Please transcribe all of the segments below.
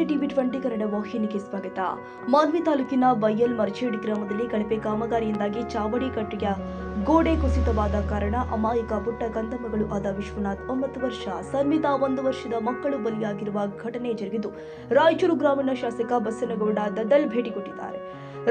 ನಮಸ್ತೆ ಟಿವಿ 20 ಕನ್ನಡ ವಾಹಿನಿಗೆ ಸ್ವಾಗತ. ಮಾನ್ವಿ ತಾಲೂಕಿನ ಬೈಯಲ್ ಮರ್ಚೇಡ್ ಗ್ರಾಮದಲ್ಲಿ ಕಳಪೆ ಕಾಮಗಾರಿಯಿಂದಾಗಿ ಚಾವಡಿ ಕಟ್ಟೆಯ ಗೋಡೆ ಕುಸಿತವಾದ ಕಾರಣ ಅಮಾಯಕ ಪುಟ್ಟ ಕಂದಮ್ಮಗಳು ಆದ ವಿಶ್ವನಾಥ್ 9 ವರ್ಷ, ಸಂಮಿತಾ 1 ವರ್ಷದ ಮಕ್ಕಳು ಬಲಿಯಾಗಿರುವ ಘಟನೆ ಜರುಗಿದ್ದು ರಾಯಚೂರು ಗ್ರಾಮೀಣ ಶಾಸಕ ಬಸನಗೌಡ ದದ್ದಲ್ ಭೇಟಿ ಕೊಟ್ಟಿದ್ದಾರೆ.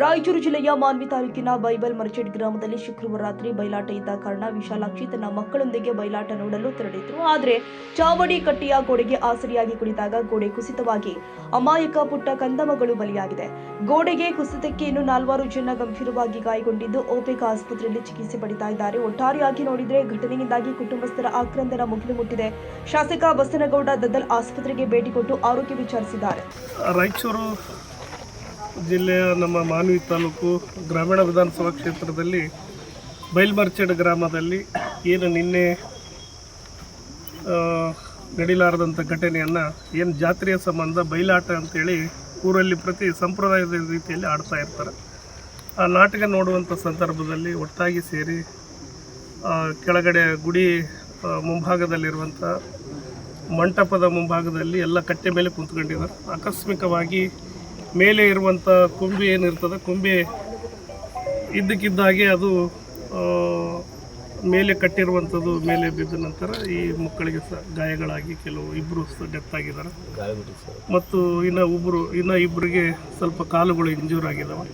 ರಾಯಚೂರು ಜಿಲ್ಲೆಯ ಮಾನ್ವಿ ತಾಲೂಕಿನ ಬೈಬಲ್ ಮರ್ಚೇಡ್ ಗ್ರಾಮದಲ್ಲಿ ಶುಕ್ರವಾರ ರಾತ್ರಿ ಬಯಲಾಟ ಇದ್ದ ಕಾರಣ ವಿಶಾಲಾಕ್ಷಿ ತನ್ನ ಮಕ್ಕಳೊಂದಿಗೆ ಬಯಲಾಟ ನೋಡಲು ತೆರಳಿದ್ರು. ಆದರೆ ಚಾವಡಿ ಕಟ್ಟೆಯ ಗೋಡೆಗೆ ಆಸರಿಯಾಗಿ ಕುಳಿತಾಗ ಗೋಡೆ ಕುಸಿತವಾಗಿ ಅಮಾಯಕ ಪುಟ್ಟ ಕಂದಮ್ಮಗಳು ಬಲಿಯಾಗಿದೆ. ಗೋಡೆಗೆ ಕುಸಿತಕ್ಕೆ ಇನ್ನು 4 ಜನ ಗಂಭೀರವಾಗಿ ಗಾಯಗೊಂಡಿದ್ದು ಓಪೆಕ್ ಆಸ್ಪತ್ರೆಯಲ್ಲಿ ಚಿಕಿತ್ಸೆ ಪಡಿತಾ ಇದ್ದಾರೆ. ಒಟ್ಟಾರೆಯಾಗಿ ನೋಡಿದ್ರೆ ಘಟನೆಯಿಂದಾಗಿ ಕುಟುಂಬಸ್ಥರ ಆಕ್ರಂದನ ಮುಗಿಲು ಮುಟ್ಟಿದೆ. ಶಾಸಕ ಬಸನಗೌಡ ದದ್ದಲ್ ಆಸ್ಪತ್ರೆಗೆ ಭೇಟಿ ಕೊಟ್ಟು ಆರೋಗ್ಯ ವಿಚಾರಿಸಿದ್ದಾರೆ. ರಾಯಚೂರು ಜಿಲ್ಲೆಯ ನಮ್ಮ ಮಾನ್ವಿ ತಾಲೂಕು ಗ್ರಾಮೀಣ ವಿಧಾನಸಭಾ ಕ್ಷೇತ್ರದಲ್ಲಿ ಬೈಲ್ಮರ್ಚೆಡ್ ಗ್ರಾಮದಲ್ಲಿ ಏನು ನಿನ್ನೆ ನಡೀಲಾರದಂಥ ಘಟನೆಯನ್ನು ಏನು ಜಾತ್ರೆಯ ಸಂಬಂಧ ಬಯಲಾಟ ಅಂತೇಳಿ ಊರಲ್ಲಿ ಪ್ರತಿ ಸಂಪ್ರದಾಯದ ರೀತಿಯಲ್ಲಿ ಆಡ್ತಾ ಇರ್ತಾರೆ. ಆ ನಾಟಕ ನೋಡುವಂಥ ಸಂದರ್ಭದಲ್ಲಿ ಒಟ್ಟಾಗಿ ಸೇರಿ ಕೆಳಗಡೆ ಗುಡಿ ಮುಂಭಾಗದಲ್ಲಿರುವಂಥ ಮಂಟಪದ ಮುಂಭಾಗದಲ್ಲಿ ಎಲ್ಲ ಕಟ್ಟೆ ಮೇಲೆ ಕುಂತ್ಕೊಂಡಿದ್ದಾರೆ. ಆಕಸ್ಮಿಕವಾಗಿ ಮೇಲೆ ಇರುವಂಥ ಕೊಂಬೆ ಏನಿರ್ತದೆ, ಕೊಂಬೆ ಇದ್ದಕ್ಕಿದ್ದಾಗೆ ಅದು ಮೇಲೆ ಕಟ್ಟಿರುವಂಥದ್ದು ಮೇಲೆ ಬಿದ್ದ ನಂತರ ಈ ಮಕ್ಕಳಿಗೆ ಸಹ ಗಾಯಗಳಾಗಿ ಇಬ್ಬರು ಡೆತ್ ಆಗಿದ್ದಾರೆ ಮತ್ತು ಇನ್ನು ಇಬ್ಬರಿಗೆ ಸ್ವಲ್ಪ ಕಾಲುಗಳು ಇಂಜೂರ್ ಆಗಿದ್ದಾವೆ.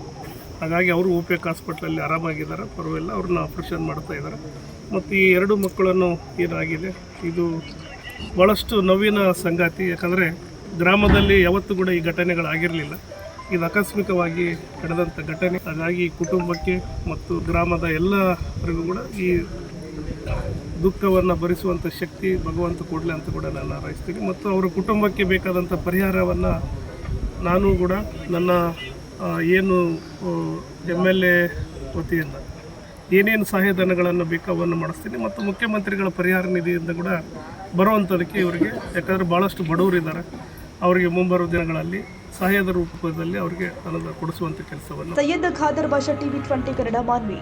ಹಾಗಾಗಿ ಅವರು ಓಪೆಕ್ ಹಾಸ್ಪಿಟ್ಲಲ್ಲಿ ಆರಾಮಾಗಿದ್ದಾರೆ, ಪರವಾಗಿಲ್ಲ, ಅವ್ರನ್ನ ಆಪ್ರೇಷನ್ ಮಾಡ್ತಾ ಇದ್ದಾರೆ. ಮತ್ತು ಈ 2 ಮಕ್ಕಳನ್ನು ಏನಾಗಿದೆ ಇದು ಭಾಳಷ್ಟು ನೋವಿನ ಸಂಗಾತಿ. ಯಾಕಂದರೆ ಗ್ರಾಮದಲ್ಲಿ ಯಾವತ್ತೂ ಕೂಡ ಈ ಘಟನೆಗಳಾಗಿರಲಿಲ್ಲ. ಇದು ಆಕಸ್ಮಿಕವಾಗಿ ನಡೆದಂಥ ಘಟನೆ. ಹಾಗಾಗಿ ಕುಟುಂಬಕ್ಕೆ ಮತ್ತು ಗ್ರಾಮದ ಎಲ್ಲರಿಗೂ ಕೂಡ ಈ ದುಃಖವನ್ನು ಭರಿಸುವಂಥ ಶಕ್ತಿ ಭಗವಂತ ಕೊಡಲಿ ಅಂತ ಕೂಡ ನಾನು ಹಾರೈಸ್ತೀನಿ. ಮತ್ತು ಅವರ ಕುಟುಂಬಕ್ಕೆ ಬೇಕಾದಂಥ ಪರಿಹಾರವನ್ನು ನಾನು ಕೂಡ ನನ್ನ ಏನು MLA ವತಿಯಿಂದ ಏನೇನು ಸಹಾಯಧನಗಳನ್ನು ಬೇಕು ಅವನ್ನು ಮಾಡಿಸ್ತೀನಿ ಮತ್ತು ಮುಖ್ಯಮಂತ್ರಿಗಳ ಪರಿಹಾರ ನಿಧಿಯಿಂದ ಕೂಡ ಬರುವಂಥದಕ್ಕೆ ಇವರಿಗೆ, ಯಾಕಂದರೆ ಭಾಳಷ್ಟು ಬಡವರಿದ್ದಾರೆ, ಅವರಿಗೆ ಮುಂಬರುವ ದಿನಗಳಲ್ಲಿ ಸಹಾಯದ ರೂಪದಲ್ಲಿ ಅವರಿಗೆ ಅನುದಾನ ಕೊಡಿಸುವಂಥ ಕೆಲಸವನ್ನು. ಸೈಯದ್ ಖಾದರ್ ಬಾಷಾ, ಟಿವಿ 20 ಕನ್ನಡ, ಮಾನ್ವಿ.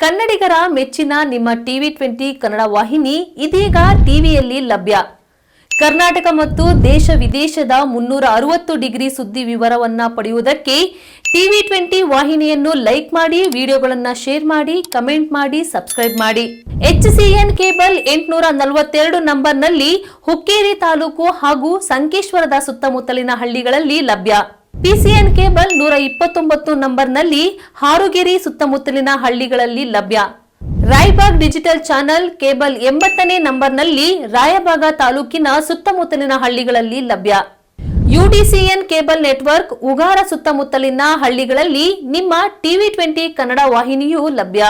ಕನ್ನಡಿಗರ ಮೆಚ್ಚಿನ ನಿಮ್ಮ ಟಿವಿ 20 ಕನ್ನಡ ವಾಹಿನಿ ಇದೀಗ ಟಿವಿಯಲ್ಲಿ ಲಭ್ಯ. ಕರ್ನಾಟಕ ಮತ್ತು ದೇಶ ವಿದೇಶದ 360 ಡಿಗ್ರಿ ಸುದ್ದಿ ವಿವರವನ್ನ ಪಡೆಯುವುದಕ್ಕೆ ಟಿವಿ 20 ವಾಹಿನಿಯನ್ನು ಲೈಕ್ ಮಾಡಿ, ವಿಡಿಯೋಗಳನ್ನು ಶೇರ್ ಮಾಡಿ, ಕಮೆಂಟ್ ಮಾಡಿ, ಸಬ್ಸ್ಕ್ರೈಬ್ ಮಾಡಿ. HCN ಕೇಬಲ್ 842 ನಂಬರ್ನಲ್ಲಿ ಹುಕ್ಕೇರಿ ತಾಲೂಕು ಹಾಗೂ ಸಂಕೇಶ್ವರದ ಸುತ್ತಮುತ್ತಲಿನ ಹಳ್ಳಿಗಳಲ್ಲಿ ಲಭ್ಯ. PCN ಕೇಬಲ್ 129 ನಂಬರ್ನಲ್ಲಿ ಹಾರುಗೆರೆ ಸುತ್ತಮುತ್ತಲಿನ ಹಳ್ಳಿಗಳಲ್ಲಿ ಲಭ್ಯ. ರಾಯಬಾಗ್ ಡಿಜಿಟಲ್ ಚಾನೆಲ್ ಕೇಬಲ್ 80ನೇ ನಂಬರ್ನಲ್ಲಿ ರಾಯಬಾಗ ತಾಲೂಕಿನ ಸುತ್ತಮುತ್ತಲಿನ ಹಳ್ಳಿಗಳಲ್ಲಿ ಲಭ್ಯ. UDCN ಕೇಬಲ್ ನೆಟ್ವರ್ಕ್ ಉಗಾರ ಸುತ್ತಮುತ್ತಲಿನ ಹಳ್ಳಿಗಳಲ್ಲಿ ನಿಮ್ಮ ಟಿವಿ 20 ಕನ್ನಡ ವಾಹಿನಿಯೂ ಲಭ್ಯ.